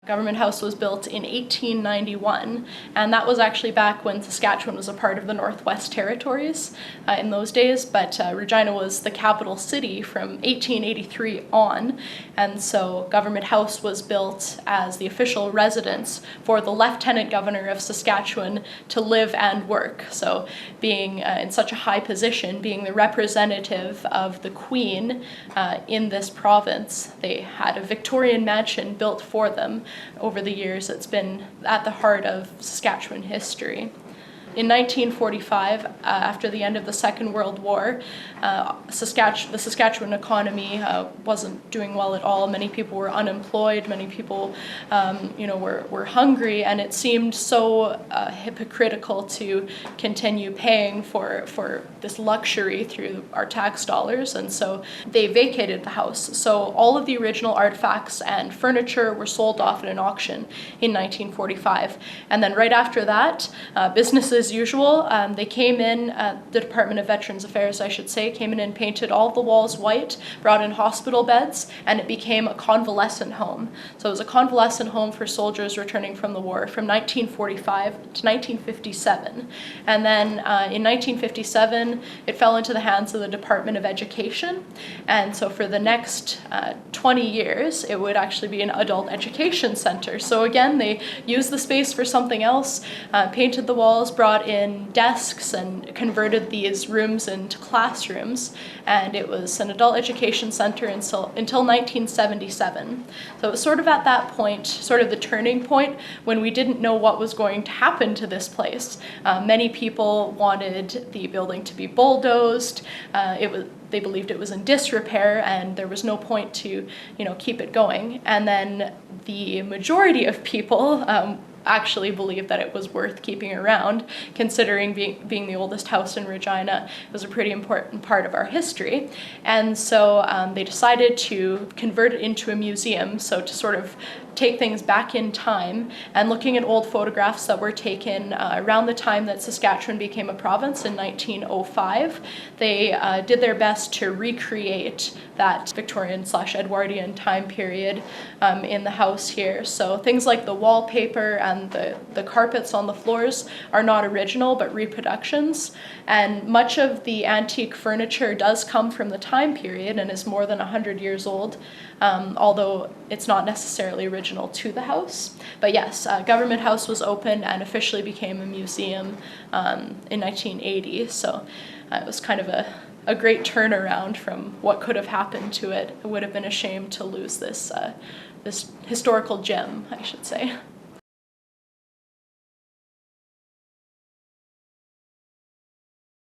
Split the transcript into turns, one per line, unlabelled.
Government House was built in 1891, and that was actually back when Saskatchewan was a part of the Northwest Territories in those days, but Regina was the capital city from 1883 on, and so Government House was built as the official residence for the Lieutenant Governor of Saskatchewan to live and work. So being in such a high position, being the representative of the Queen in this province, they had a Victorian mansion built for them. Over the years, it's been at the heart of Saskatchewan history. In 1945, after the end of the Second World War, the Saskatchewan economy wasn't doing well at all. Many people were unemployed. Many people, were hungry, and it seemed so hypocritical to continue paying for this luxury through our tax dollars. And so they vacated the house. So all of the original artifacts and furniture were sold off at an auction in 1945. And then right after that, business as usual, they came in, the Department of Veterans Affairs, I should say, came in and painted all the walls white, brought in hospital beds, and it became a convalescent home. So it was a convalescent home for soldiers returning from the war from 1945 to 1957. And then in 1957, it fell into the hands of the Department of Education. And so for the next 20 years, it would actually be an adult education center. So again, they used the space for something else, painted the walls, brought in desks, and converted these rooms into classrooms. And it was an adult education center until 1977. So it was sort of at that point, sort of the turning point, when we didn't know what was going to happen to this place. Many people wanted the building to be bulldozed. They believed it was in disrepair, and there was no point to, keep it going. And then the majority of people actually believed that it was worth keeping around, considering being the oldest house in Regina. It was a pretty important part of our history. And so they decided to convert it into a museum, so to sort of take things back in time. And looking at old photographs that were taken around the time that Saskatchewan became a province in 1905, they did their best to recreate that Victorian/Edwardian time period in the house here. So things like the wallpaper and the carpets on the floors are not original but reproductions. And much of the antique furniture does come from the time period and is more than 100 years old, although it's not necessarily original to the house. But yes, Government House was opened and officially became a museum in 1980. So it was kind of a great turnaround from what could have happened to it. It would have been a shame to lose this historical gem, I should say.